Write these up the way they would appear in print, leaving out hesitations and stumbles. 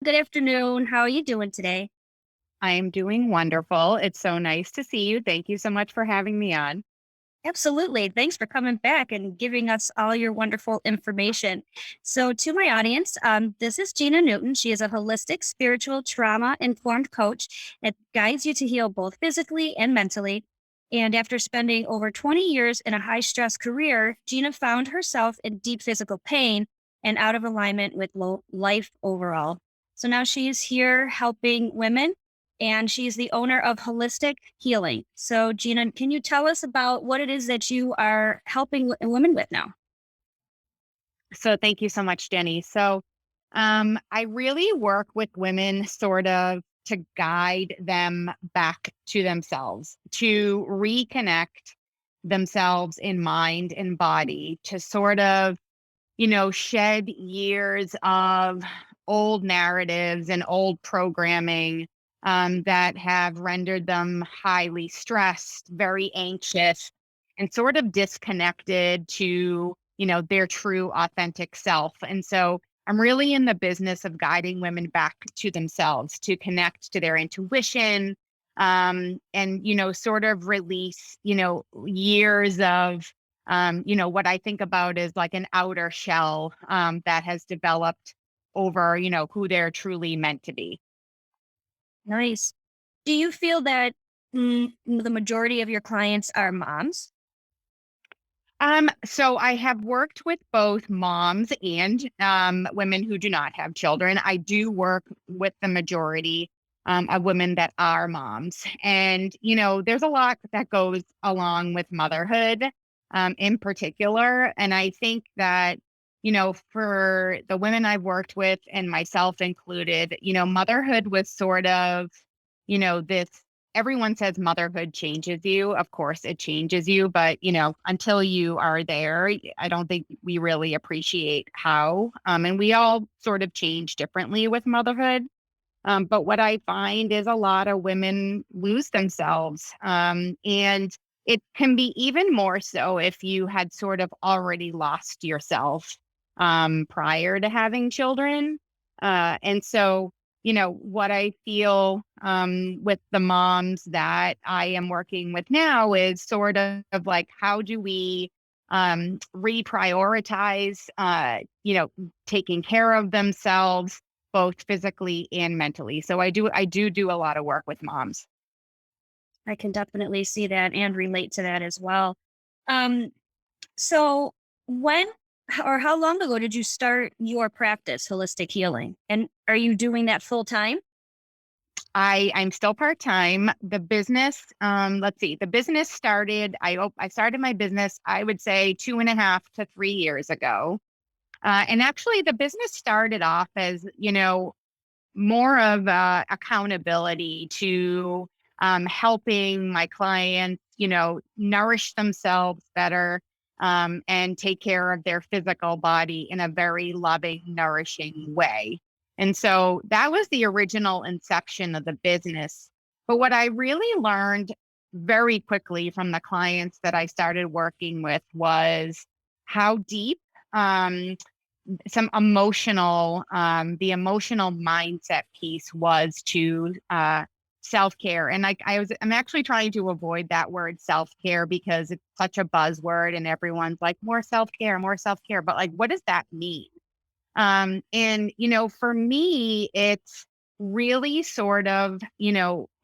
Good afternoon. How are you doing today? I am doing wonderful. It's so nice to see you. Thank you so much for having me on. Absolutely. Thanks for coming back and giving us all your wonderful information. So, to my audience, this is Gina Newton. She is a holistic, spiritual, trauma informed coach that guides you to heal both physically and mentally. And after spending over 20 years in a high stress career, Gina found herself in deep physical pain and out of alignment with life overall. So now she is here helping women, and she's the owner of Holistic Healing. So, Gina, can you tell us about what it is that you are helping women with now? So thank you so much, Jenny. I really work with women sort of to guide them back to themselves, to reconnect themselves in mind and body, to sort of, shed years of old narratives and old programming that have rendered them highly stressed, very anxious, and sort of disconnected to, their true authentic self. And so I'm really in the business of guiding women back to themselves, to connect to their intuition, and, sort of release, years of what I think about is like an outer shell that has developed over, who they're truly meant to be. Nice. Do you feel that the majority of your clients are moms? So I have worked with both moms and women who do not have children. I do work with the majority of women that are moms. And, there's a lot that goes along with motherhood in particular. And I think that, for the women I've worked with and myself included, motherhood was sort of, this everyone says motherhood changes you. Of course, it changes you, but until you are there, I don't think we really appreciate how. And we all sort of change differently with motherhood. But what I find is a lot of women lose themselves, and it can be even more so if you had sort of already lost yourself prior to having children. And so what I feel with the moms that I am working with now is sort of like, how do we reprioritize, taking care of themselves, both physically and mentally. So I do a lot of work with moms. I can definitely see that and relate to that as well. Um, so, when or how long ago did you start your practice, holistic healing? And are you doing that full time? I'm still part-time. The business, let's see, the business started, I started my business, I would say 2.5 to 3 years ago. And actually the business started off as, more of accountability to helping my clients, nourish themselves better and take care of their physical body in a very loving, nourishing way. And so that was the original inception of the business. But what I really learned very quickly from the clients that I started working with was how deep um, some emotional the emotional mindset piece was to self-care. And I'm actually trying to avoid that word self-care because it's such a buzzword and everyone's like more self-care, but like what does that mean? And for me it's really sort of,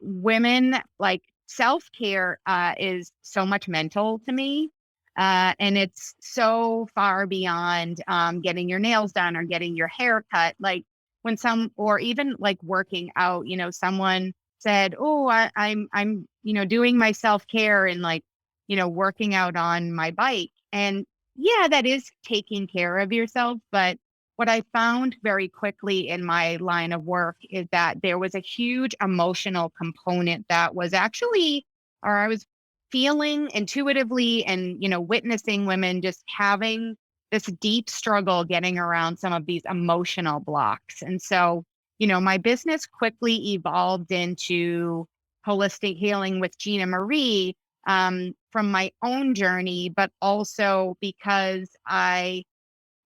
women like self-care is so much mental to me, and it's so far beyond getting your nails done or getting your hair cut. Like when or even like working out, someone said, "Oh, I'm, doing my self care and like, working out on my bike." And yeah, that is taking care of yourself. But what I found very quickly in my line of work is that there was a huge emotional component that was actually, or I was feeling intuitively and, witnessing women just having this deep struggle getting around some of these emotional blocks. And so, my business quickly evolved into holistic healing with Gina Marie, from my own journey, but also because I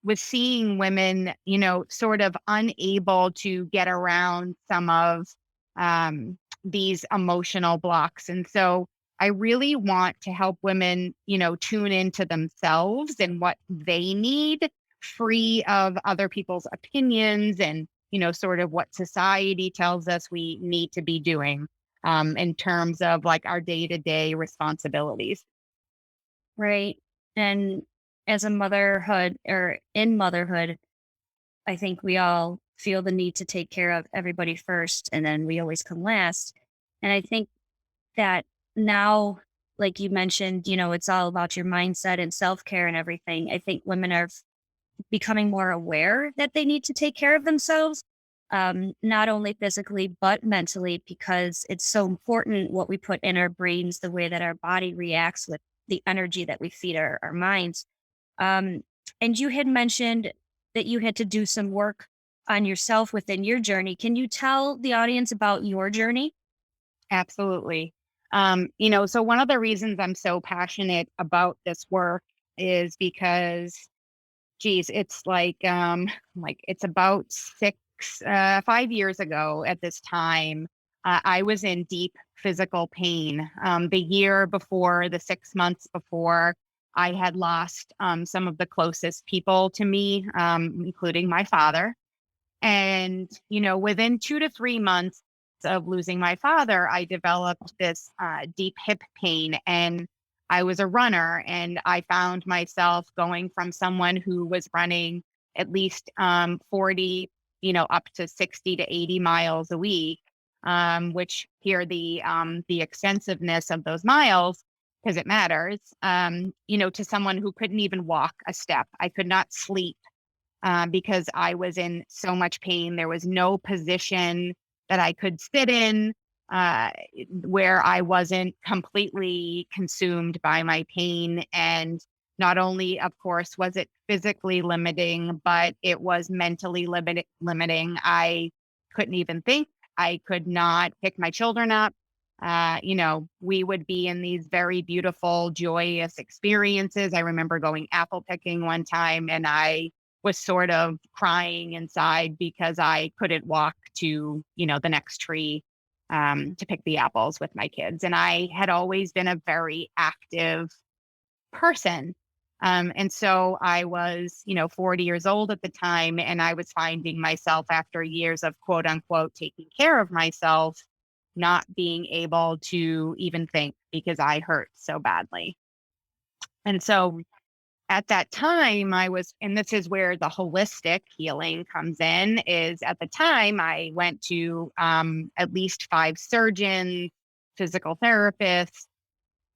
was seeing women, sort of unable to get around some of these emotional blocks. And so I really want to help women, tune into themselves and what they need, free of other people's opinions and, sort of what society tells us we need to be doing in terms of like our day-to-day responsibilities. Right. And as a motherhood or in motherhood, I think we all feel the need to take care of everybody first, and then we always come last. And I think that now, like you mentioned, it's all about your mindset and self care and everything. I think women are becoming more aware that they need to take care of themselves, not only physically, but mentally, because it's so important what we put in our brains, the way that our body reacts with the energy that we feed our minds. Um, and you had mentioned that you had to do some work on yourself within your journey. Can you tell the audience about your journey? Absolutely. So one of the reasons I'm so passionate about this work is because, geez, it's like it's about 5 years ago at this time. I was in deep physical pain. The year before, the 6 months before, I had lost some of the closest people to me, including my father. And, within 2 to 3 months of losing my father, I developed this deep hip pain. And I was a runner, and I found myself going from someone who was running at least 40, up to 60 to 80 miles a week, which here the extensiveness of those miles, because it matters, to someone who couldn't even walk a step. I could not sleep because I was in so much pain. There was no position that I could sit in uh, where I wasn't completely consumed by my pain. And not only, of course, was it physically limiting, but it was mentally limiting. I couldn't even think. I could not pick my children up. We would be in these very beautiful, joyous experiences. I remember going apple picking one time, and I was sort of crying inside because I couldn't walk to, the next tree to pick the apples with my kids. And I had always been a very active person. And so I was, 40 years old at the time, and I was finding myself after years of quote unquote taking care of myself, not being able to even think because I hurt so badly. And so at that time and this is where the holistic healing comes in, is at the time I went to at least 5 surgeons, physical therapists,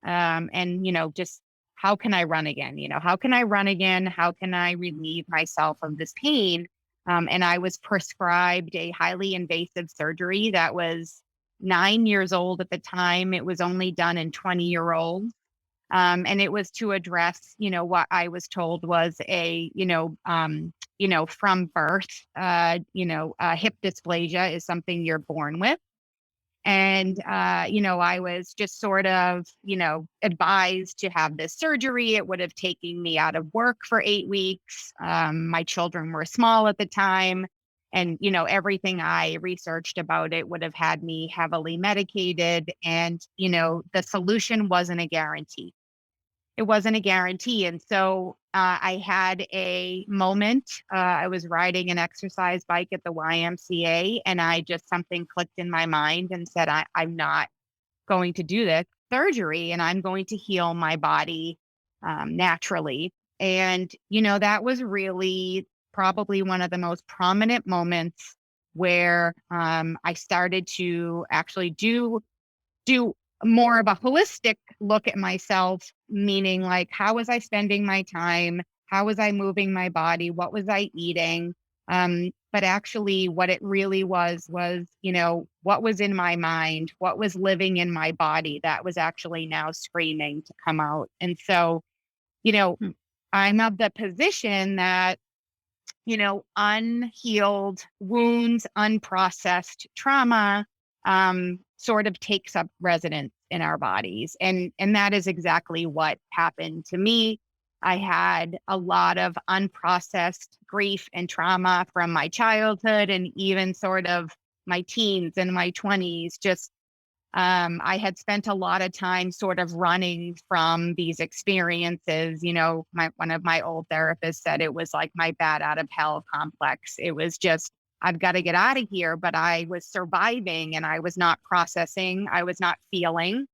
and just how can I run again? How can I run again? How can I relieve myself of this pain? And I was prescribed a highly invasive surgery that was 9 years old at the time. It was only done in 20-year-olds. And it was to address, what I was told was from birth, hip dysplasia is something you're born with. And, I was just sort of, advised to have this surgery. It would have taken me out of work for 8 weeks. My children were small at the time. And, everything I researched about it would have had me heavily medicated. And, the solution wasn't a guarantee. It wasn't a guarantee. And so I had a moment. I was riding an exercise bike at the YMCA, and something clicked in my mind and said, I'm not going to do this surgery, and I'm going to heal my body naturally. And, that was really probably one of the most prominent moments where I started to actually do more of a holistic look at myself, meaning like, how was I spending my time? How was I moving my body? What was I eating? But actually, what it really was, what was in my mind, what was living in my body that was actually now screaming to come out. And so, you know, Hmm. I'm of the position that, unhealed wounds, unprocessed trauma, sort of takes up residence in our bodies. And that is exactly what happened to me. I had a lot of unprocessed grief and trauma from my childhood and even sort of my teens and my 20s. Just I had spent a lot of time sort of running from these experiences. One of my old therapists said it was like my bat out of hell complex. It was just, I've got to get out of here. But I was surviving and I was not processing, I was not feeling.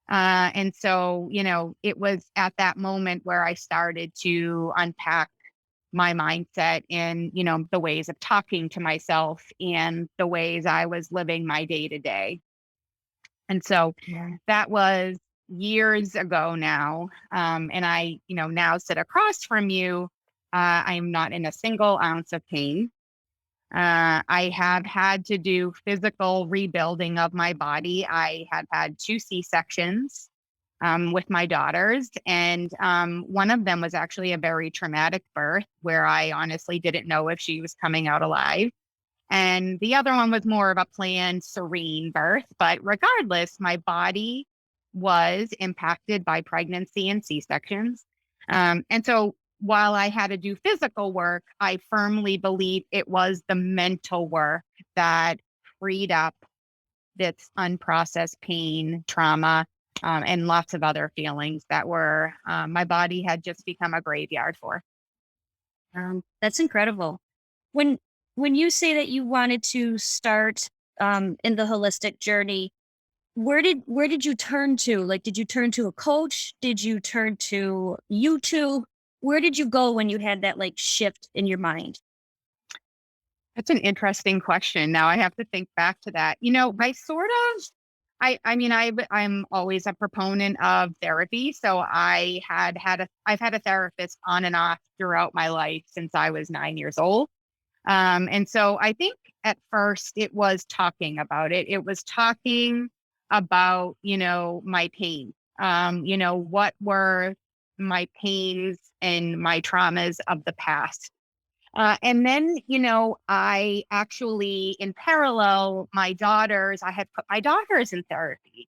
And so, it was at that moment where I started to unpack my mindset and, the ways of talking to myself and the ways I was living my day to day. And so Yeah. that was years ago now. And I, now sit across from you. I'm not in a single ounce of pain. I have had to do physical rebuilding of my body. I had had 2 C-sections with my daughters. And one of them was actually a very traumatic birth where I honestly didn't know if she was coming out alive. And the other one was more of a planned, serene birth. But regardless, my body was impacted by pregnancy and C-sections. And so while I had to do physical work, I firmly believe it was the mental work that freed up this unprocessed pain, trauma, and lots of other feelings that were my body had just become a graveyard for. That's incredible. When when you say that you wanted to start in the holistic journey, where did you turn to? Like, did you turn to a coach? Did you turn to YouTube? Where did you go when you had that like shift in your mind? That's an interesting question. Now I have to think back to that. I sort of, I'm always a proponent of therapy. So I've had a therapist on and off throughout my life since I was 9 years old. And so I think at first it was talking about it. It was talking about, my pain. What were my pains and my traumas of the past. And then, I actually, in parallel, I had put my daughters in therapy.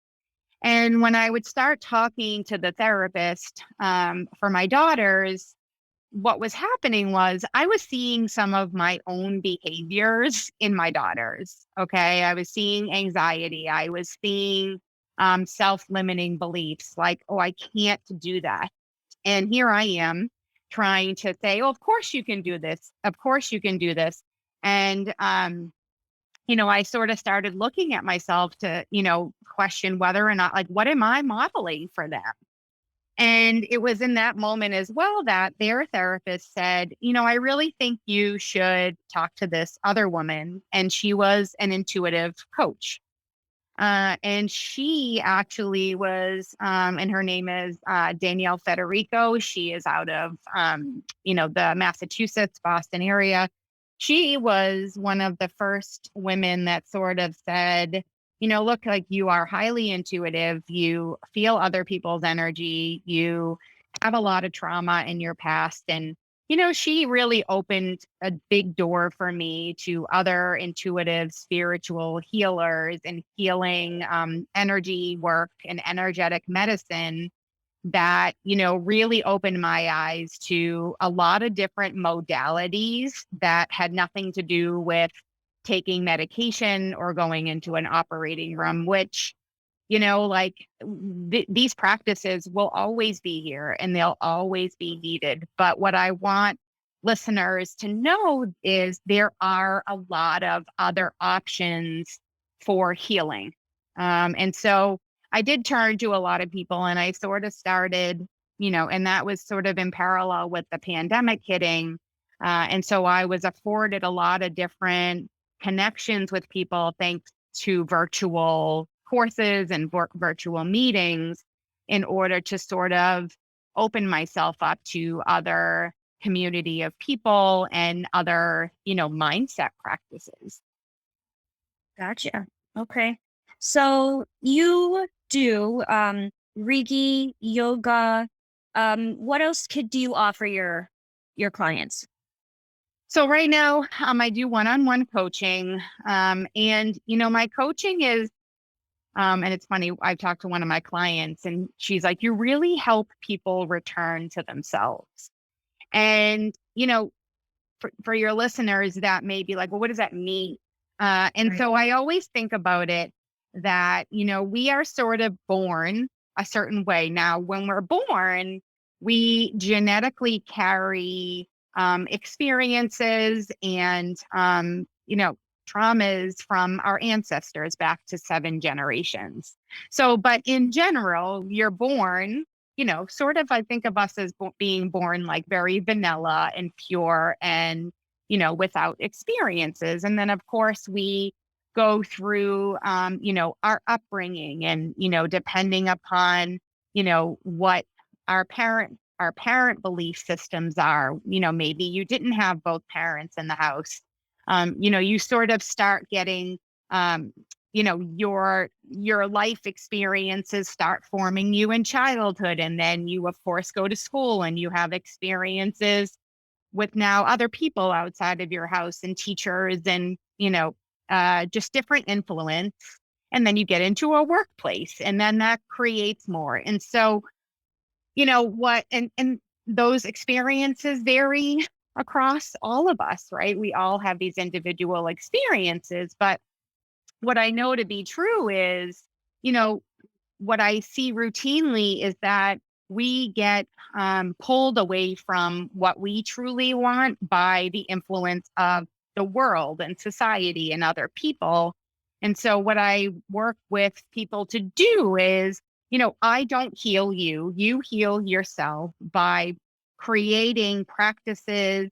And when I would start talking to the therapist for my daughters, what was happening was I was seeing some of my own behaviors in my daughters. Okay. I was seeing anxiety. I was seeing self-limiting beliefs like, oh, I can't do that. And here I am trying to say, oh, of course you can do this. Of course you can do this. And, I sort of started looking at myself to, question whether or not, like, what am I modeling for them? And it was in that moment as well that their therapist said, I really think you should talk to this other woman. And she was an intuitive coach. And she actually was, and her name is Danielle Federico. She is out of, the Massachusetts, Boston area. She was one of the first women that sort of said, look, like you are highly intuitive. You feel other people's energy. You have a lot of trauma in your past. And she really opened a big door for me to other intuitive spiritual healers and healing energy work and energetic medicine that, really opened my eyes to a lot of different modalities that had nothing to do with taking medication or going into an operating room, which like these practices will always be here and they'll always be needed. But what I want listeners to know is there are a lot of other options for healing. And so I did turn to a lot of people and I sort of started, and that was sort of in parallel with the pandemic hitting. And so I was afforded a lot of different connections with people thanks to virtual courses and virtual meetings in order to sort of open myself up to other community of people and other, mindset practices. Gotcha. Okay. So you do Reiki, yoga. What else do you offer your clients? So right now, I do one-on-one coaching, and my coaching is And it's funny, I've talked to one of my clients and she's like, you really help people return to themselves. And, for your listeners that may be like, well, what does that mean? And Right. so I always think about it that, we are sort of born a certain way. Now, when we're born, we genetically carry experiences and, traumas from our ancestors back to 7 generations. So, but in general, you're born, sort of, I think of us as being born like very vanilla and pure and, without experiences. And then, of course, we go through, our upbringing and, depending upon, what our parent belief systems are, maybe you didn't have both parents in the house. You sort of start getting, your life experiences start forming you in childhood. And then you, of course, go to school and you have experiences with now other people outside of your house and teachers and, just different influence. And then you get into a workplace and then that creates more. And so, and those experiences vary across all of us, right? We all have these individual experiences, but what I know to be true is, you know, what I see routinely is that we get pulled away from what we truly want by the influence of the world and society and other people. And so, what I work with people to do is, I don't heal you, you heal yourself by creating practices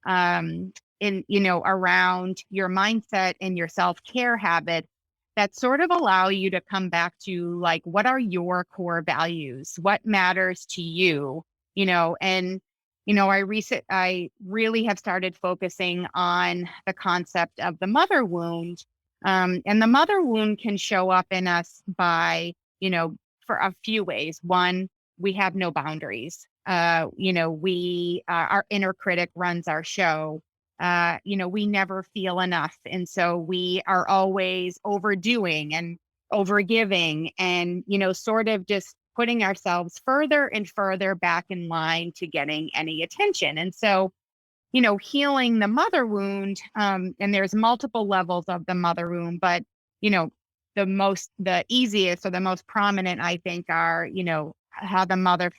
around your mindset and your self-care habits that sort of allow you to come back to like, what are your core values? What matters to you? And I really have started focusing on the concept of the mother wound. And the mother wound can show up in us by, for a few ways. One, we have no boundaries. Our inner critic runs our show. We never feel enough. And so we are always overdoing and overgiving and, sort of just putting ourselves further and further back in line to getting any attention. And so, healing the mother wound, and there's multiple levels of the mother wound, but, the easiest or the most prominent, I think, are, how the mother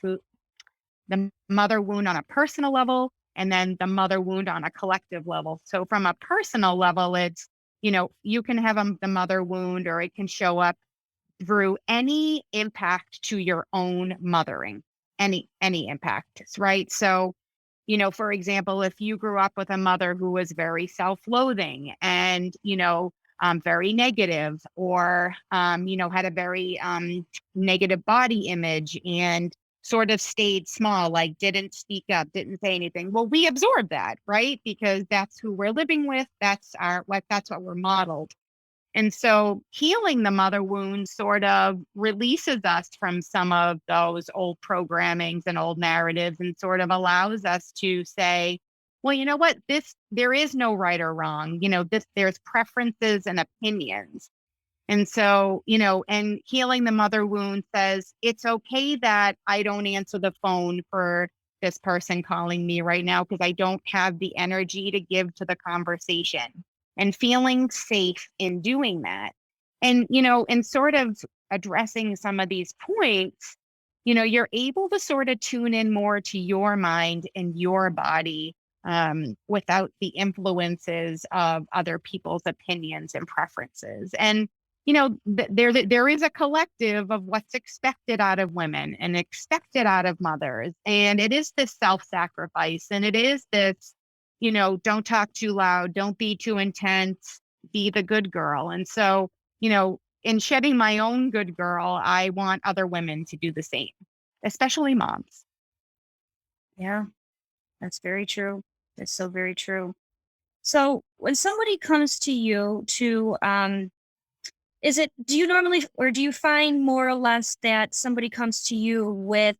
wound on a personal level, and then the mother wound on a collective level. So from a personal level, it's, you can have the mother wound, or it can show up through any impact to your own mothering, any impact, right? So, for example, if you grew up with a mother who was very self-loathing and, very negative, or, had a very negative body image and sort of stayed small, like didn't speak up, didn't say anything. Well, we absorb that, right? Because that's who we're living with. That's what we're modeled. And so healing the mother wound sort of releases us from some of those old programmings and old narratives and sort of allows us to say, well, you know what, there is no right or wrong. There's preferences and opinions. And so, and healing the mother wound says, it's okay that I don't answer the phone for this person calling me right now because I don't have the energy to give to the conversation, and feeling safe in doing that. And, and sort of addressing some of these points, you're able to sort of tune in more to your mind and your body, without the influences of other people's opinions and preferences. And there is a collective of what's expected out of women and expected out of mothers. And it is this self-sacrifice. And it is this, don't talk too loud, don't be too intense, be the good girl. And so, in shedding my own good girl, I want other women to do the same, especially moms. Yeah, that's very true. That's so very true. So when somebody comes to you to do you normally, or do you find more or less that somebody comes to you with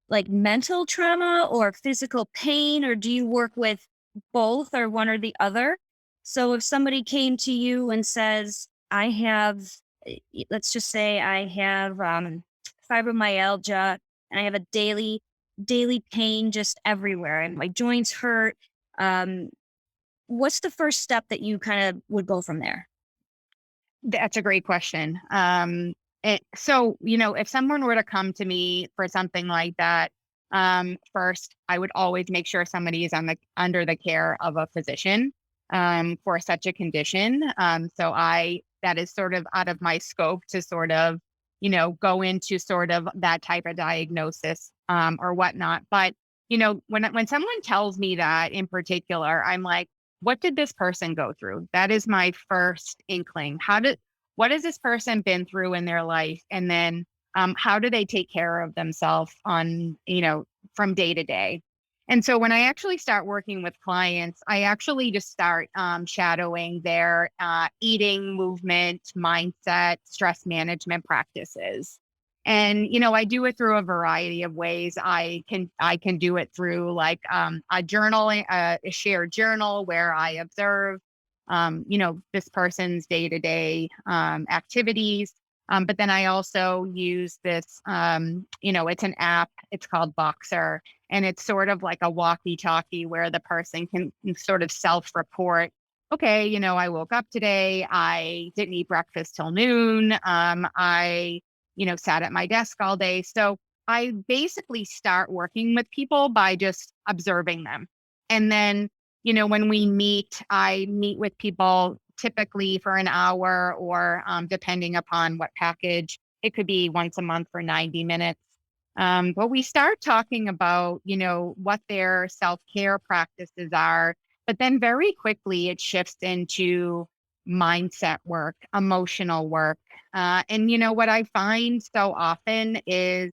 like mental trauma or physical pain, or do you work with both or one or the other? So if somebody came to you and says, I have let's just say I have fibromyalgia and I have a daily pain just everywhere and my joints hurt. Um, what's the first step that you kind of would go from there? That's a great question. If someone were to come to me for something like that, first, I would always make sure somebody is under the care of a physician, for such a condition. That is sort of out of my scope to sort of, go into sort of that type of diagnosis, or whatnot. But, when someone tells me that in particular, I'm like, what did this person go through? That is my first inkling. What has this person been through in their life? And then, how do they take care of themselves from day to day? And so when I actually start working with clients, I actually just start shadowing their eating, movement, mindset, stress management practices. And I do it through a variety of ways. I can do it through like a journaling, a shared journal where I observe this person's day to day activities. But then I also use this, it's an app, it's called Boxer, and it's sort of like a walkie talkie where the person can sort of self report. Okay, I woke up today. I didn't eat breakfast till noon. I, sat at my desk all day. So I basically start working with people by just observing them. And then when we meet, I meet with people typically for an hour or depending upon what package, it could be once a month for 90 minutes. But we start talking about, what their self-care practices are, but then very quickly it shifts into mindset work, emotional work. And what I find so often is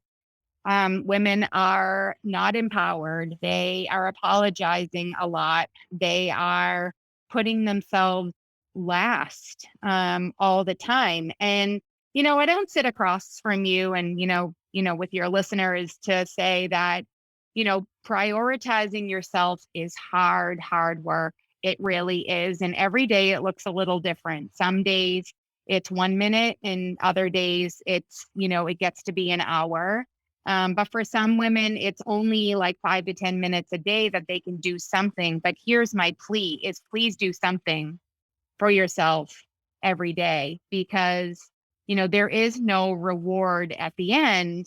women are not empowered. They are apologizing a lot. They are putting themselves last all the time. And I don't sit across from you and with your listeners to say that prioritizing yourself is hard work. It really is, and every day it looks a little different. Some days it's 1 minute, and other days it gets to be an hour. But for some women, it's only like 5 to 10 minutes a day that they can do something. But here's my plea is please do something for yourself every day because, there is no reward at the end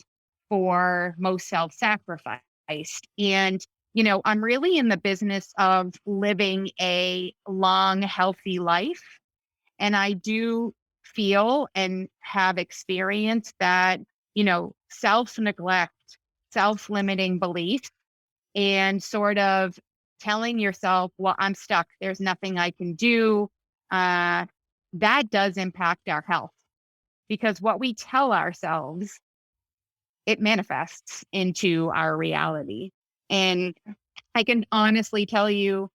for most self-sacrifice. And, I'm really in the business of living a long, healthy life. And I do feel and have experienced that, self neglect, self limiting beliefs, and sort of telling yourself, well, I'm stuck. There's nothing I can do. Uh, that does impact our health because what we tell ourselves, it manifests into our reality. And I can honestly tell you,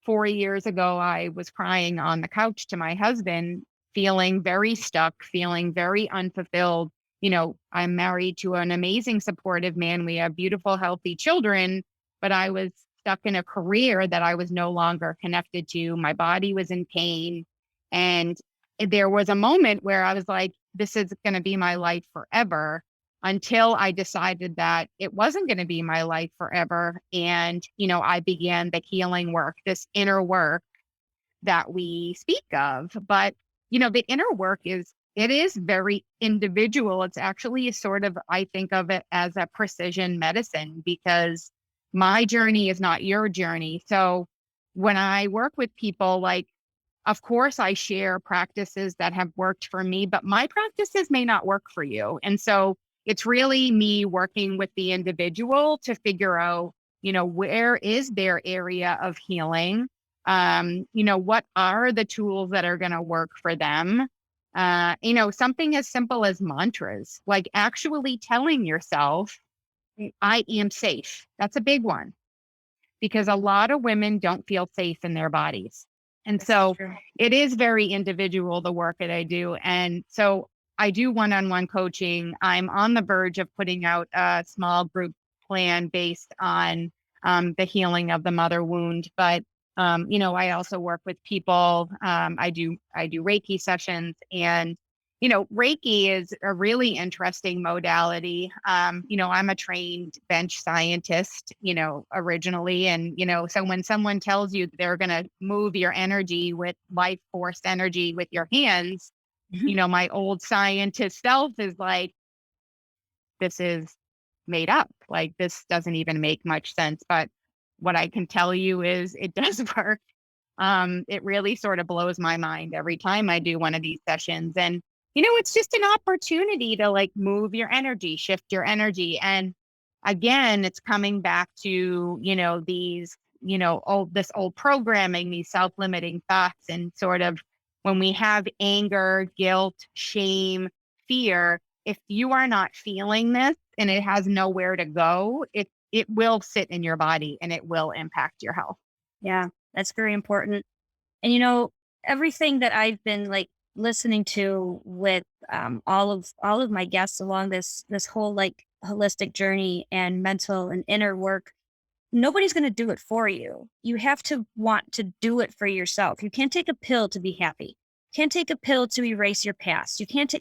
4 years ago, I was crying on the couch to my husband, feeling very stuck, feeling very unfulfilled. I'm married to an amazing, supportive man. We have beautiful, healthy children, but I was stuck in a career that I was no longer connected to. My body was in pain. And there was a moment where I was like, this is going to be my life forever until I decided that it wasn't going to be my life forever. And, I began the healing work, this inner work that we speak of. But, the inner work it is very individual. It's actually sort of, I think of it as a precision medicine because my journey is not your journey. So when I work with people, like, of course, I share practices that have worked for me, but my practices may not work for you. And so it's really me working with the individual to figure out, where is their area of healing? What are the tools that are going to work for them? Something as simple as mantras, like actually telling yourself, I am safe. That's a big one because a lot of women don't feel safe in their bodies. And This is so true. it is very individual, the work that I do. And so I do one-on-one coaching. I'm on the verge of putting out a small group plan based on the healing of the mother wound. But I also work with people. I do Reiki sessions, and Reiki is a really interesting modality. I'm a trained bench scientist, originally. And, so when someone tells you they're going to move your energy with life force energy with your hands, my old scientist self is like, this is made up. Like, this doesn't even make much sense. But what I can tell you is it does work. It really sort of blows my mind every time I do one of these sessions. And, it's just an opportunity to like move your energy, shift your energy. And again, it's coming back to, these, this old programming, these self-limiting thoughts. And sort of when we have anger, guilt, shame, fear, if you are not feeling this and it has nowhere to go, it will sit in your body and it will impact your health. Yeah, that's very important. And everything that I've been like listening to with all of my guests along this whole like holistic journey and mental and inner work, nobody's going to do it for you. You have to want to do it for yourself. You can't take a pill to be happy. You can't take a pill to erase your past. You can't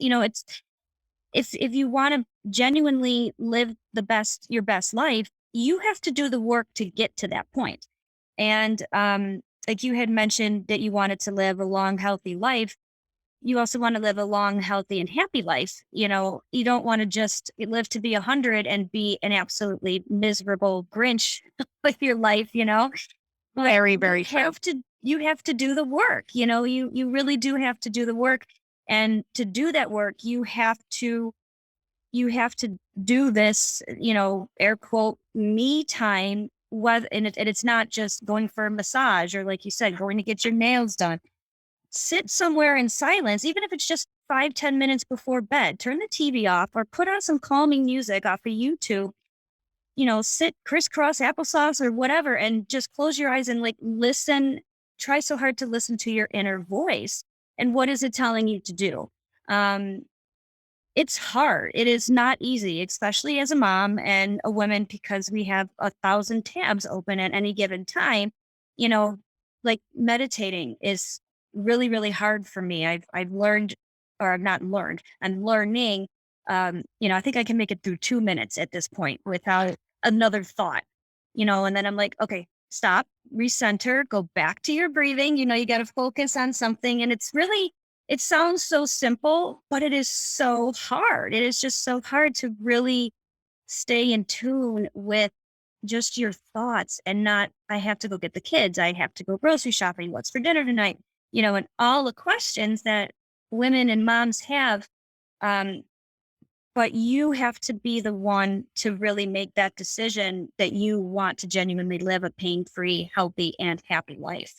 it's if you want to genuinely live your best life, you have to do the work to get to that point. And like you had mentioned that you wanted to live a long, healthy life. You also want to live a long, healthy, and happy life. You don't want to just live to be 100 and be an absolutely miserable Grinch with your life. But Very, very true. You have to do the work. You really do have to do the work. And to do that work, you have to do this, air quote, me time. And it's not just going for a massage or, like you said, going to get your nails done. Sit somewhere in silence, even if it's just 5-10 minutes before bed. Turn the TV off or put on some calming music off of YouTube. Sit crisscross applesauce or whatever and just close your eyes and like listen. Try so hard to listen to your inner voice. And what is it telling you to do? It's hard. It is not easy, especially as a mom and a woman, because we have 1,000 tabs open at any given time. You know, like meditating is really, really hard for me. I've learned, or I've not learned, I'm learning. I think I can make it through 2 minutes at this point without another thought, and then I'm like, okay, stop, recenter, go back to your breathing. You got to focus on something. And it sounds so simple, but it is so hard. It is just so hard to really stay in tune with just your thoughts and not, I have to go get the kids. I have to go grocery shopping. What's for dinner tonight? And all the questions that women and moms have. Um, but you have to be the one to really make that decision that you want to genuinely live a pain-free, healthy, and happy life.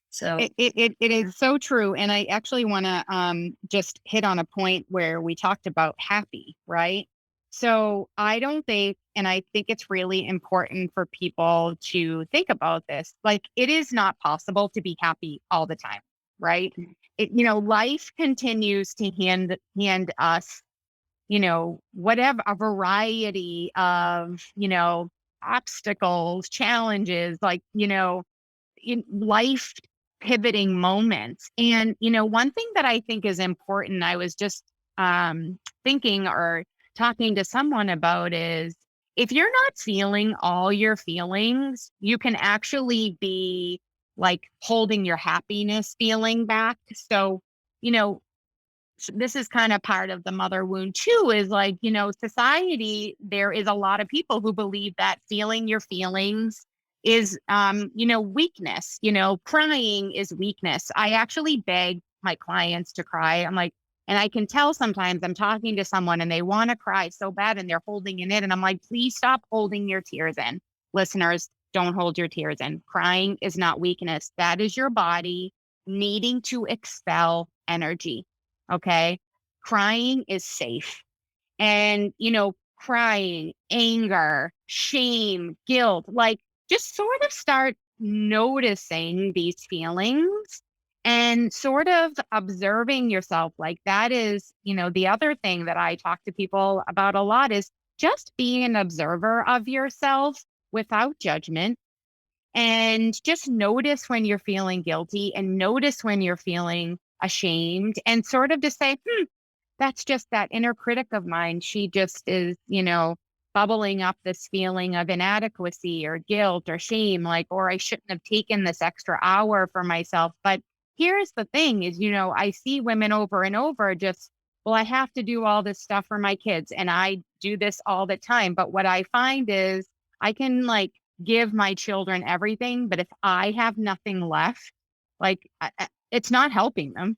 So It is so true. And I actually want to just hit on a point where we talked about happy, right? So I don't think, and I think it's really important for people to think about this. Like, it is not possible to be happy all the time, right? Life continues to hand us, whatever, a variety of, obstacles, challenges, like, in life pivoting moments. And, one thing that I think is important, I was just thinking or talking to someone about is, if you're not feeling all your feelings, you can actually be like holding your happiness feeling back. So, this is kind of part of the mother wound too, is like, society, there is a lot of people who believe that feeling your feelings is, weakness. Crying is weakness. I actually beg my clients to cry. I'm like, and I can tell sometimes I'm talking to someone and they want to cry so bad and they're holding it in. And I'm like, please stop holding your tears in. Listeners, don't hold your tears in. Crying is not weakness. That is your body needing to expel energy. Okay. Crying is safe. And, crying, anger, shame, guilt, like, just sort of start noticing these feelings and sort of observing yourself. Like, that is, the other thing that I talk to people about a lot is just being an observer of yourself without judgment. And just notice when you're feeling guilty and notice when you're feeling ashamed, and sort of just say, that's just that inner critic of mine. She just is, bubbling up this feeling of inadequacy or guilt or shame, like, or I shouldn't have taken this extra hour for myself. But here's the thing is, I see women over and over just, well, I have to do all this stuff for my kids and I do this all the time. But what I find is I can like give my children everything, but if I have nothing left, like it's not helping them.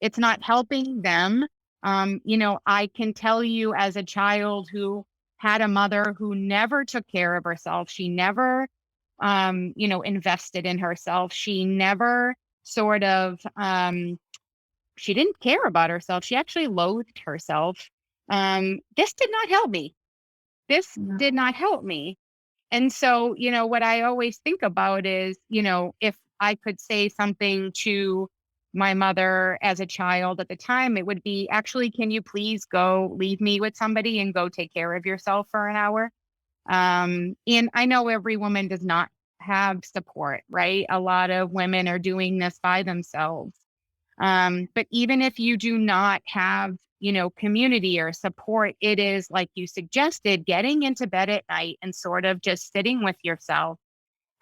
It's not helping them. I can tell you as a child who had a mother who never took care of herself, she never, invested in herself. She never sort of, she didn't care about herself. She actually loathed herself. This did not help me. This No. did not help me. And so, what I always think about is, if I could say something to my mother as a child at the time, it would be actually, can you please go leave me with somebody and go take care of yourself for an hour? And I know every woman does not have support, right? A lot of women are doing this by themselves. But even if you do not have, community or support, it is like you suggested, getting into bed at night and sort of just sitting with yourself,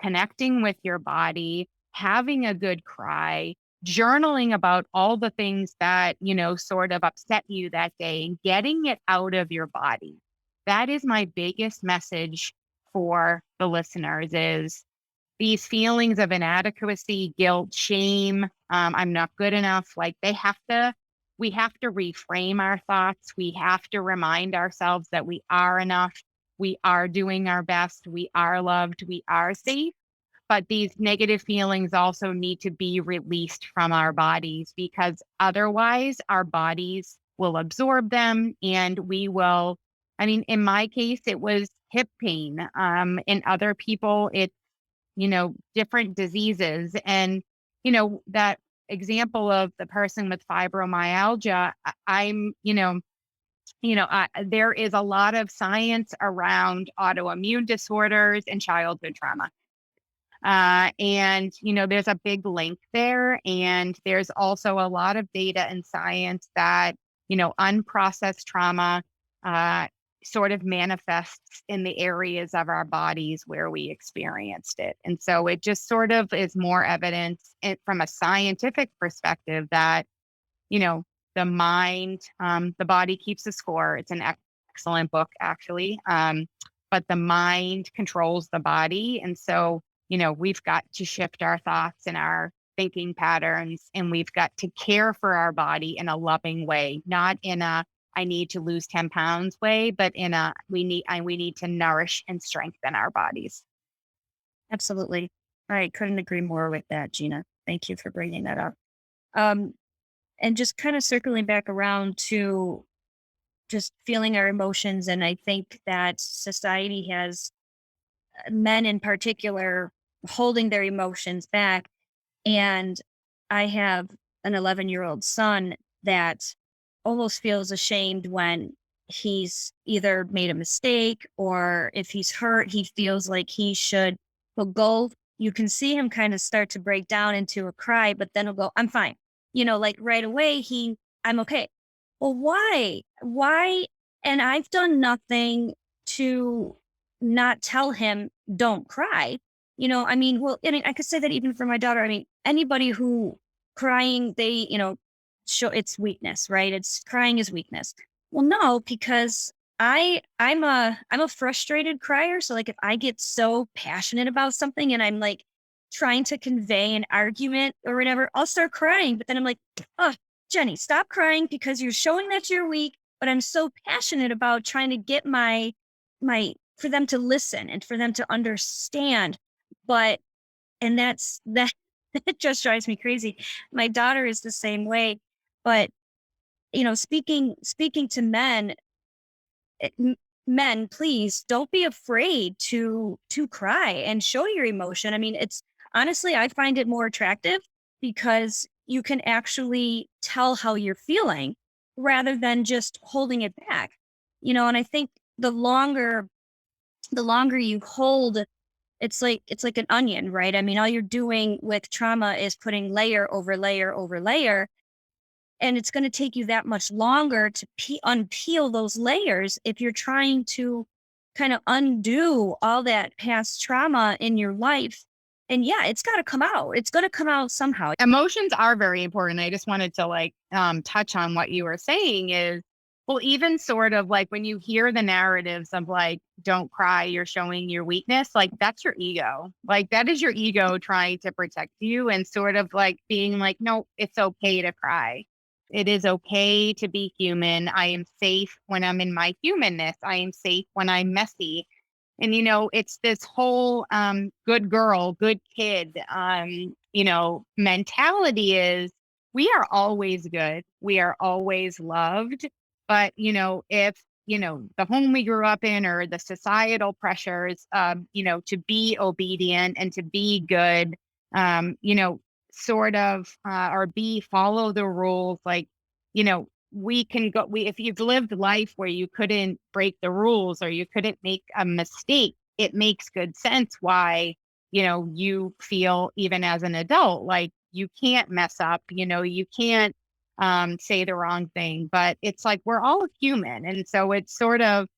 connecting with your body, having a good cry, journaling about all the things that, sort of upset you that day and getting it out of your body. That is my biggest message for the listeners is these feelings of inadequacy, guilt, shame, I'm not good enough, like we have to reframe our thoughts. We have to remind ourselves that we are enough. We are doing our best. We are loved. We are safe. But these negative feelings also need to be released from our bodies because otherwise our bodies will absorb them and we will. I mean, in my case, it was hip pain. In other people, it's different diseases. And, that example of the person with fibromyalgia, I'm, there is a lot of science around autoimmune disorders and childhood trauma. And, there's a big link there. And there's also a lot of data and science that, unprocessed trauma sort of manifests in the areas of our bodies where we experienced it. And so it just sort of is more evidence from a scientific perspective that, you know, the mind, the body keeps a score. It's an excellent book, actually. But the mind controls the body. And so, we've got to shift our thoughts and our thinking patterns, and we've got to care for our body in a loving way, not in a I need to lose 10 pounds way, but in a we need to nourish and strengthen our bodies. Absolutely. I couldn't agree more with that, Gina. Thank you for bringing that up. Um, and just kind of circling back around to just feeling our emotions. And I think that society has men in particular holding their emotions back. And I have an 11-year-old son that almost feels ashamed when he's either made a mistake or if he's hurt, he feels like he'll go. You can see him kind of start to break down into a cry, but then he'll go, I'm fine. Like right away, I'm okay. Well, why? Why? And I've done nothing to not tell him, don't cry. I mean, well, and I could say that even for my daughter. I mean, anybody who crying, they, show it's weakness, right? It's crying is weakness. Well, no, because I'm a frustrated crier. So like if I get so passionate about something and I'm like trying to convey an argument or whatever, I'll start crying. But then I'm like, oh, Jenny, stop crying because you're showing that you're weak. But I'm so passionate about trying to get my for them to listen and for them to understand. But and that that just drives me crazy. My daughter is the same way. But speaking to men, men, please don't be afraid to cry and show your emotion. I mean, it's honestly, I find it more attractive because you can actually tell how you're feeling rather than just holding it back. And I think the longer the longer you hold, it's like an onion, right? I mean, all you're doing with trauma is putting layer over layer over layer. And it's going to take you that much longer to unpeel those layers if you're trying to kind of undo all that past trauma in your life. And yeah, it's got to come out. It's going to come out somehow. Emotions are very important. I just wanted to touch on what you were saying is, well, even sort of like when you hear the narratives of like, don't cry, you're showing your weakness, like that's your ego. Like that is your ego trying to protect you and sort of like being like, no, it's okay to cry. It is okay to be human. I am safe when I'm in my humanness. I am safe when I'm messy. And, it's this whole good girl, good kid, mentality is we are always good. We are always loved. But, if, the home we grew up in or the societal pressures, to be obedient and to be good, sort of, or follow the rules, like, we can go if you've lived life where you couldn't break the rules or you couldn't make a mistake, it makes good sense why you feel even as an adult like you can't mess up, you can't say the wrong thing, but it's like we're all human. And so it's sort of,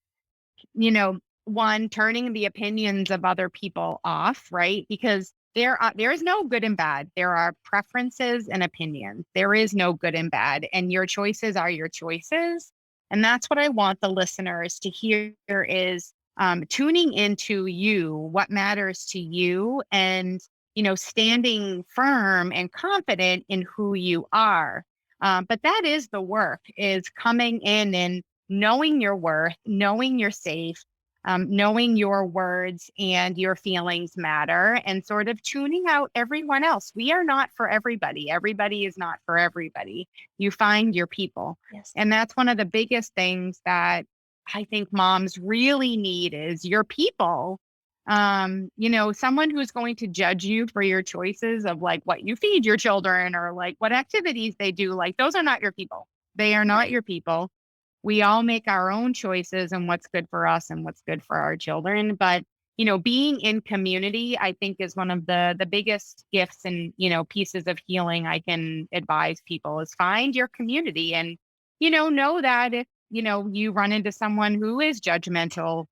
one, turning the opinions of other people off, right? Because there is no good and bad. There are preferences and opinions. There is no good and bad, and your choices are your choices. And that's what I want the listeners to hear is tuning into you, what matters to you, and standing firm and confident in who you are. But that is the work: is coming in and knowing your worth, knowing you're safe, knowing your words and your feelings matter, and sort of tuning out everyone else. We are not for everybody. Everybody is not for everybody. You find your people. Yes. And that's one of the biggest things that I think moms really need is your people. Someone who's going to judge you for your choices of like what you feed your children or like what activities they do. Like those are not your people. They are not your people. We all make our own choices and what's good for us and what's good for our children. But, being in community, I think is one of the biggest gifts and, pieces of healing I can advise people is find your community and, know that if, you run into someone who is judgmental,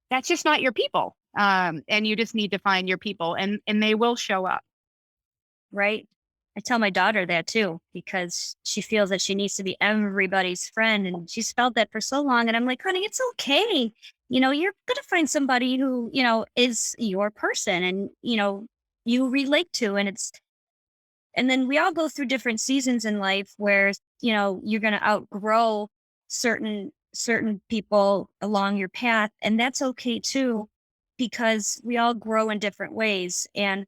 that's just not your people. And you just need to find your people and they will show up. Right? I tell my daughter that too, because she feels that she needs to be everybody's friend. And she's felt that for so long. And I'm like, honey, it's okay. You're going to find somebody who, is your person and, you relate to. And then we all go through different seasons in life where, you're going to outgrow certain people along your path. And that's okay too, because we all grow in different ways. And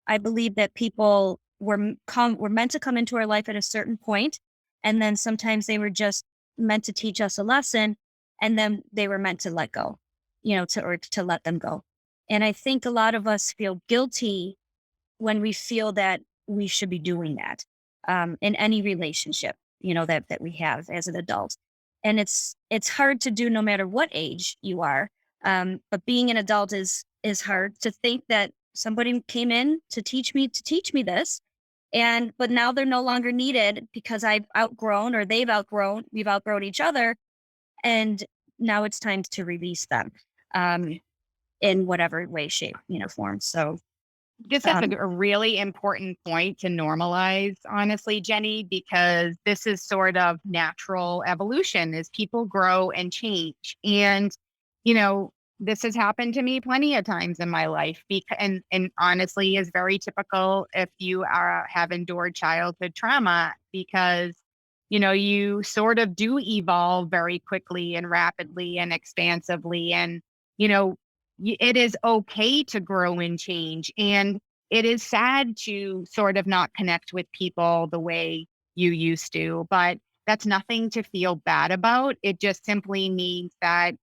I believe that people were meant to come into our life at a certain point, and then sometimes they were just meant to teach us a lesson, and then they were meant to let go, to let them go. And I think a lot of us feel guilty when we feel that we should be doing that in any relationship, that we have as an adult. And it's hard to do no matter what age you are. But being an adult is hard. To think that somebody came in to teach me this, but now they're no longer needed because I've outgrown or we've outgrown each other, and now it's time to release them in whatever way, shape, form. So This is a really important point to normalize, honestly, Jenny, because this is sort of natural evolution as people grow and change. And, this has happened to me plenty of times in my life and honestly is very typical if you have endured childhood trauma because, you sort of do evolve very quickly and rapidly and expansively. And, you know, it is okay to grow and change. And it is sad to sort of not connect with people the way you used to, but that's nothing to feel bad about. It just simply means that,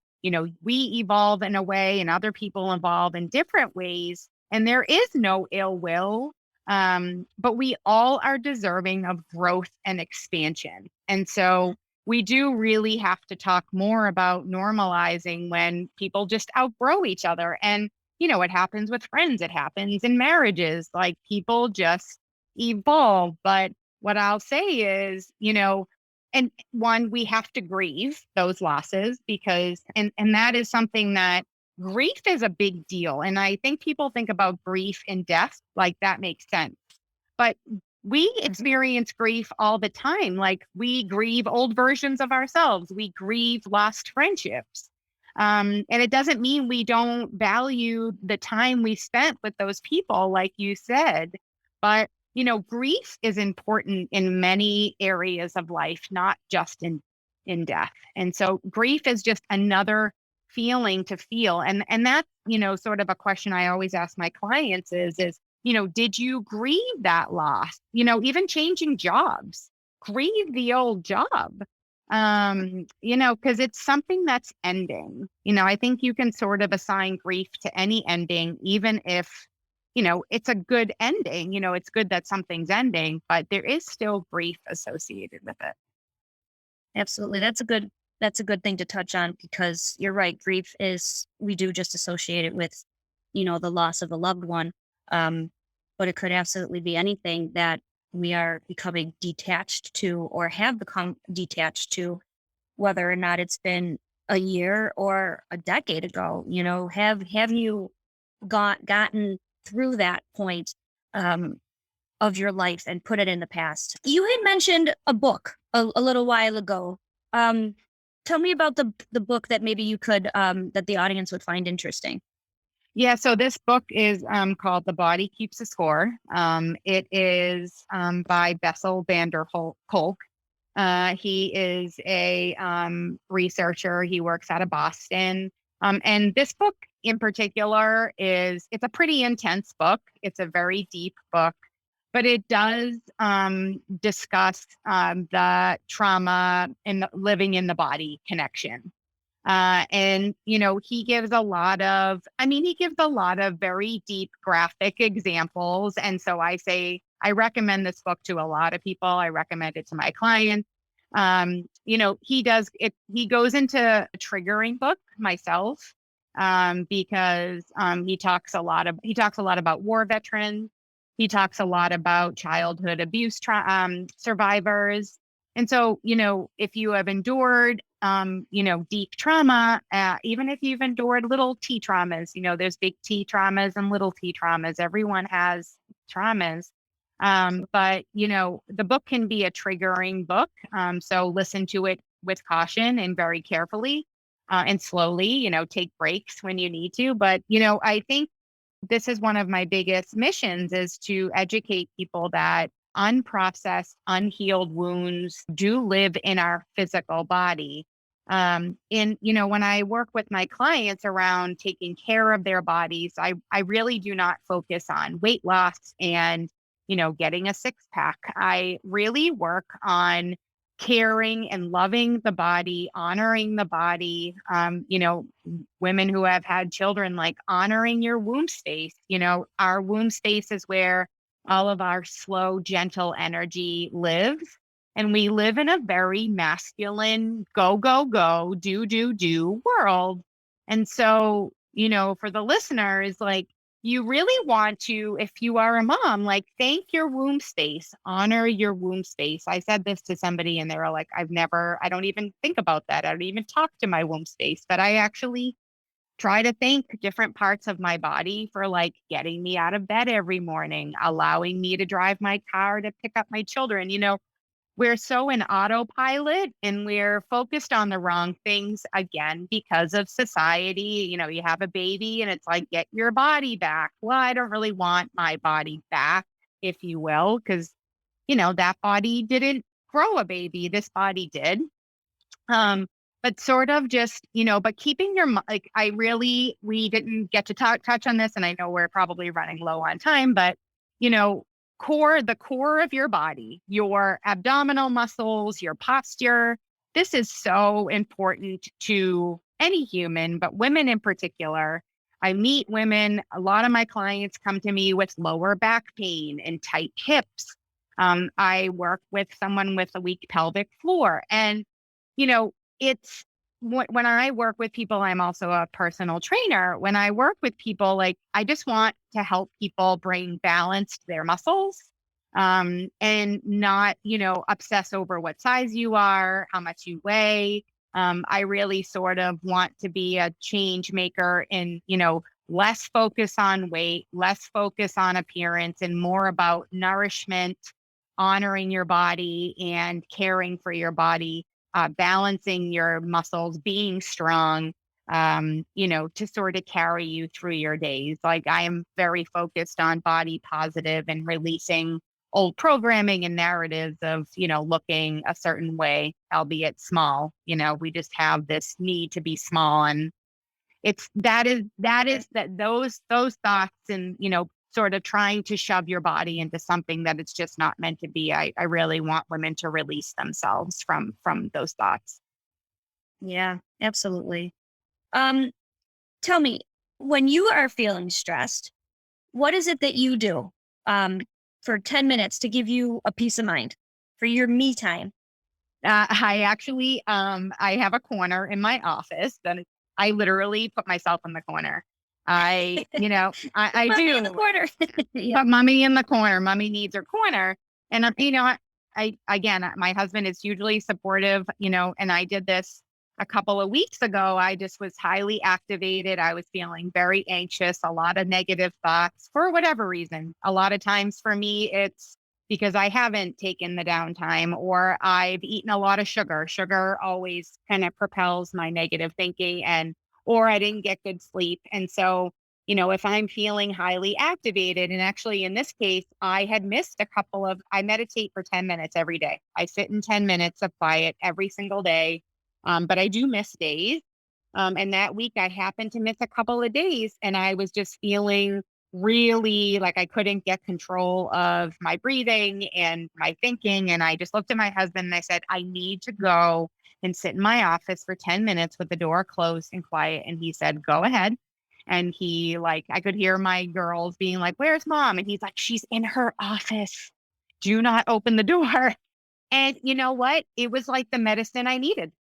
we evolve in a way and other people evolve in different ways. And there is no ill will. But we all are deserving of growth and expansion. And so we do really have to talk more about normalizing when people just outgrow each other. And, it happens with friends, it happens in marriages, like people just evolve. But what I'll say is, and one, we have to grieve those losses because, and that is something that grief is a big deal. And I think people think about grief and death, like that makes sense. But we experience grief all the time. Like we grieve old versions of ourselves. We grieve lost friendships. And it doesn't mean we don't value the time we spent with those people, like you said. But, grief is important in many areas of life, not just in death. And so grief is just another feeling to feel. And that's, sort of a question I always ask my clients is, did you grieve that loss? Even changing jobs, grieve the old job. Because it's something that's ending. I think you can sort of assign grief to any ending, even if, it's a good ending. It's good that something's ending, but there is still grief associated with it. Absolutely. That's a good thing to touch on because you're right. Grief is, we do just associate it with, the loss of a loved one. Um, but it could absolutely be anything that we are becoming detached to or have become detached to, whether or not it's been a year or a decade ago. Have you gotten through that point of your life and put it in the past? You had mentioned a book a little while ago. Um, Tell me about the book that maybe you could that the audience would find interesting. Yeah, so this book is called The Body Keeps a Score. It is by Bessel van der Kolk. He is a researcher. He works out of Boston. And this book in particular it's a pretty intense book. It's a very deep book, but it does discuss the trauma and living in the body connection. And, he gives he gives a lot of very deep graphic examples. And so I recommend this book to a lot of people. I recommend it to my clients. He goes into a triggering book myself, because, he talks a lot about war veterans. He talks a lot about childhood abuse, survivors. And so, if you have endured, deep trauma, even if you've endured little T traumas, there's big T traumas and little T traumas. Everyone has traumas. But, the book can be a triggering book. So listen to it with caution and very carefully, and slowly, take breaks when you need to. But, I think this is one of my biggest missions is to educate people that unprocessed, unhealed wounds do live in our physical body. When I work with my clients around taking care of their bodies, I really do not focus on weight loss and, getting a six pack. I really work on caring and loving the body, honoring the body. Women who have had children, like honoring your womb space. Our womb space is where all of our slow, gentle energy lives. And we live in a very masculine, go, go, go, do world. And so, for the listeners, like, you really want to, if you are a mom, like, thank your womb space, honor your womb space. I said this to somebody and they were like, I don't even think about that. I don't even talk to my womb space, but I actually try to thank different parts of my body for like getting me out of bed every morning, allowing me to drive my car to pick up my children. We're so in autopilot and we're focused on the wrong things again because of society. You have a baby and it's like, get your body back. Well, I don't really want my body back, if you will, because, that body didn't grow a baby. This body did. But sort of just, but keeping like, we didn't get to touch on this, and I know we're probably running low on time, but, the core of your body, your abdominal muscles, your posture, this is so important to any human, but women in particular. I meet women, a lot of my clients come to me with lower back pain and tight hips. I work with someone with a weak pelvic floor, and it's when I work with people, I'm also a personal trainer. When I work with people, like, I just want to help people bring balance to their muscles. and not, obsess over what size you are, how much you weigh. I really sort of want to be a change maker in, less focus on weight, less focus on appearance, and more about nourishment, honoring your body and caring for your body, balancing your muscles, being strong, to sort of carry you through your days. Like, I am very focused on body positive and releasing old programming and narratives of, looking a certain way, albeit small. We just have this need to be small. And those thoughts and, sort of trying to shove your body into something that it's just not meant to be. I really want women to release themselves from those thoughts. Yeah, absolutely. Um, Tell me, when you are feeling stressed, what is it that you do um, for 10 minutes to give you a peace of mind for your me time? I actually, I have a corner in my office that I literally put myself in the corner. I Mommy in the do, corner. Yeah. but mommy in the corner, mommy needs her corner. And, again, my husband is hugely supportive, and I did this a couple of weeks ago. I just was highly activated. I was feeling very anxious, a lot of negative thoughts for whatever reason. A lot of times for me, it's because I haven't taken the downtime or I've eaten a lot of sugar. Sugar always kind of propels my negative thinking, or I didn't get good sleep. And so, if I'm feeling highly activated, and actually in this case, I had missed I meditate for 10 minutes every day. I sit in 10 minutes of quiet every single day. But I do miss days. And that week I happened to miss a couple of days, and I was just feeling really like I couldn't get control of my breathing and my thinking. And I just looked at my husband and I said, I need to go and sit in my office for 10 minutes with the door closed and quiet. And he said, go ahead. And I could hear my girls being like, where's mom? And he's like, she's in her office. Do not open the door. And you know what? It was like the medicine I needed.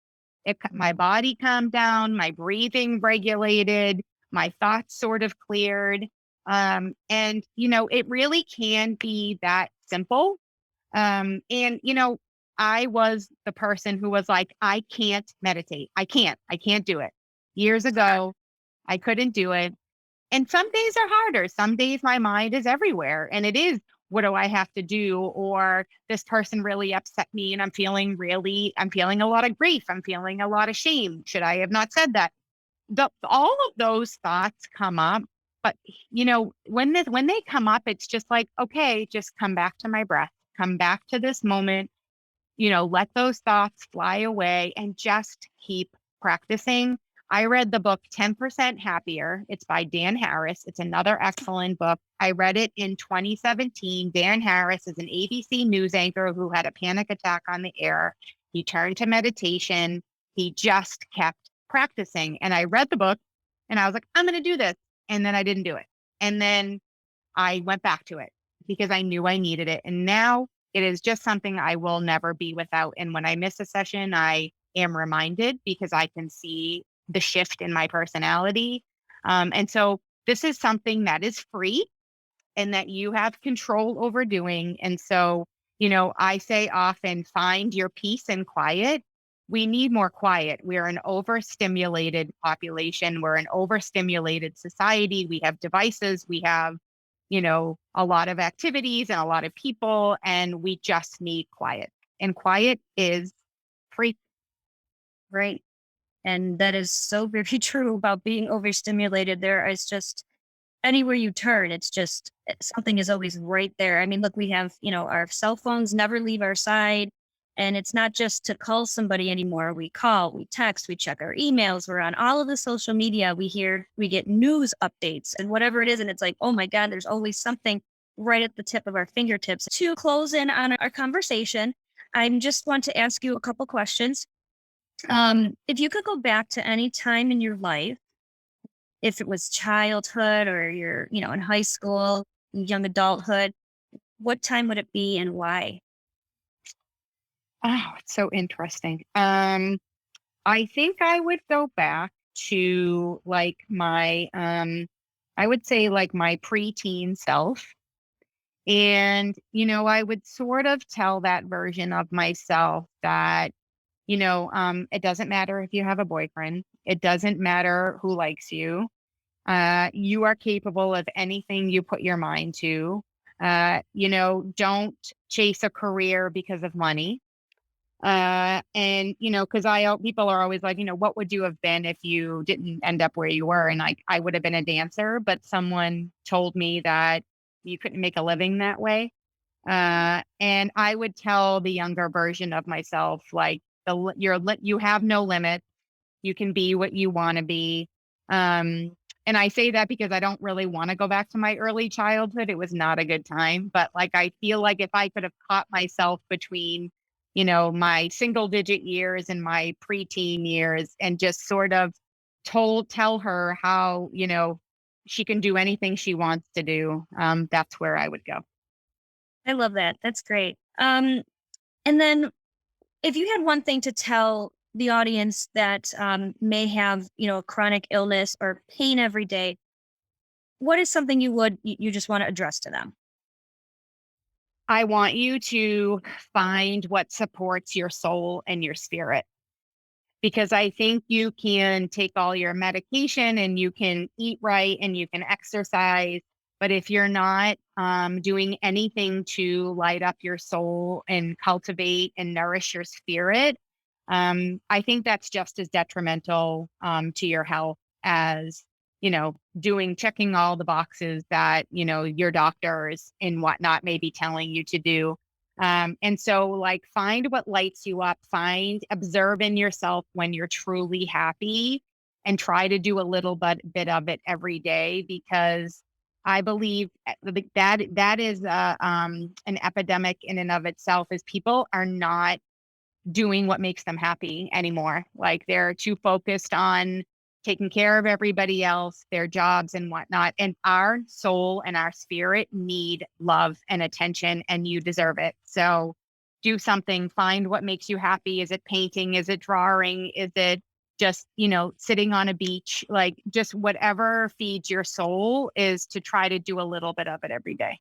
My body calmed down, my breathing regulated, my thoughts sort of cleared. And, it really can be that simple. And, I was the person who was like, I can't meditate. I can't do it. Years ago, I couldn't do it. And some days are harder. Some days my mind is everywhere and it is, what do I have to do? Or this person really upset me and I'm feeling a lot of grief. I'm feeling a lot of shame. Should I have not said that? All of those thoughts come up. But, when they come up, it's just like, okay, just come back to my breath, come back to this moment, let those thoughts fly away and just keep practicing. I read the book 10% Happier. It's by Dan Harris. It's another excellent book. I read it in 2017. Dan Harris is an ABC news anchor who had a panic attack on the air. He turned to meditation. He just kept practicing. And I read the book and I was like, I'm going to do this. And then I didn't do it. And then I went back to it because I knew I needed it. And now it is just something I will never be without. And when I miss a session, I am reminded because I can see the shift in my personality. And so this is something that is free and that you have control over doing. And so, I say often, find your peace and quiet. We need more quiet. We're an overstimulated population. We're an overstimulated society. We have devices. We have, a lot of activities and a lot of people, and we just need quiet. And quiet is free. Right. And that is so very true about being overstimulated. There is just anywhere you turn, it's just something is always right there. I mean, look, we have, our cell phones never leave our side. And it's not just to call somebody anymore. We call, we text, we check our emails, we're on all of the social media. We get news updates and whatever it is. And it's like, oh my God, there's always something right at the tip of our fingertips. To close in on our conversation, I just want to ask you a couple questions. If you could go back to any time in your life, if it was childhood or you're, in high school, young adulthood, what time would it be and why? Oh, it's so interesting. I think I would go back to like my, I would say like my preteen self. And, I would sort of tell that version of myself that, it doesn't matter if you have a boyfriend. It doesn't matter who likes you. You are capable of anything you put your mind to. Don't chase a career because of money. And because people are always like, what would you have been if you didn't end up where you were? And I would have been a dancer, but someone told me that you couldn't make a living that way. And I would tell the younger version of myself, like, you have no limit. You can be what you want to be. And I say that because I don't really want to go back to my early childhood. It was not a good time, but like, I feel like if I could have caught myself between, my single digit years and my preteen years and just sort of tell her how, she can do anything she wants to do. That's where I would go. I love that. That's great. And then if you had one thing to tell the audience that may have, a chronic illness or pain every day, what is something you just want to address to them? I want you to find what supports your soul and your spirit, because I think you can take all your medication and you can eat right and you can exercise. But if you're not doing anything to light up your soul and cultivate and nourish your spirit, I think that's just as detrimental to your health as, checking all the boxes that, your doctors and whatnot may be telling you to do. And so, like, find what lights you up, observe in yourself when you're truly happy, and try to do a little bit of it every day, because I believe that is an epidemic in and of itself, is people are not doing what makes them happy anymore. Like, they're too focused on taking care of everybody else, their jobs and whatnot. And our soul and our spirit need love and attention, and you deserve it. So do something, find what makes you happy. Is it painting? Is it drawing? Is it just, sitting on a beach? Like, just whatever feeds your soul, is to try to do a little bit of it every day.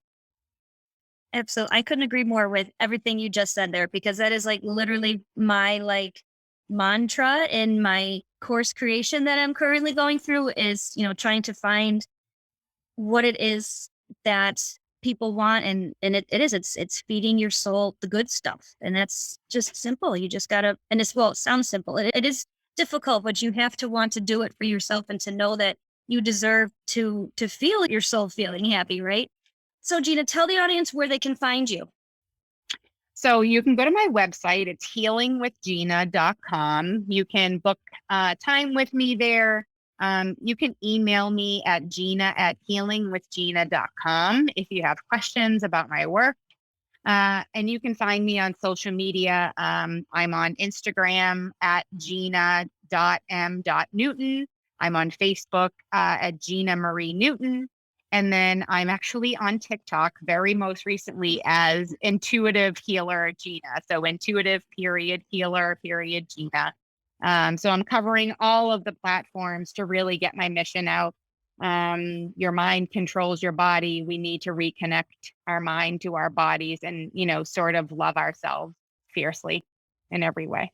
Absolutely. I couldn't agree more with everything you just said there, because that is like literally my like mantra in my course creation that I'm currently going through is, trying to find what it is that people want, and it's feeding your soul the good stuff. And that's just simple. You just gotta, and it sounds simple. It is difficult, but you have to want to do it for yourself and to know that you deserve to feel your soul feeling happy, right? So Gina, tell the audience where they can find you. So you can go to my website. It's healingwithgina.com. You can book time with me there. You can email me at gina@healingwithgina.com if you have questions about my work. And you can find me on social media. I'm on Instagram at gina.m.newton. I'm on Facebook at Gina Marie Newton. And then I'm actually on TikTok very most recently as Intuitive Healer Gina. So intuitive period healer period Gina. So I'm covering all of the platforms to really get my mission out. Your mind controls your body. We need to reconnect our mind to our bodies and, sort of love ourselves fiercely in every way.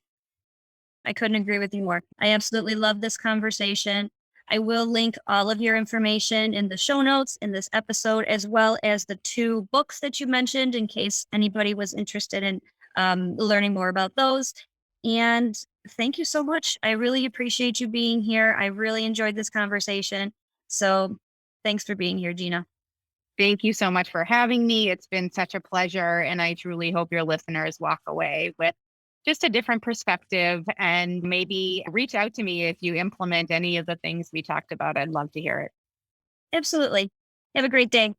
I couldn't agree with you more. I absolutely love this conversation. I will link all of your information in the show notes in this episode, as well as the two books that you mentioned, in case anybody was interested in learning more about those. And thank you so much. I really appreciate you being here. I really enjoyed this conversation. So thanks for being here, Gina. Thank you so much for having me. It's been such a pleasure. And I truly hope your listeners walk away with just a different perspective, and maybe reach out to me if you implement any of the things we talked about. I'd love to hear it. Absolutely. Have a great day.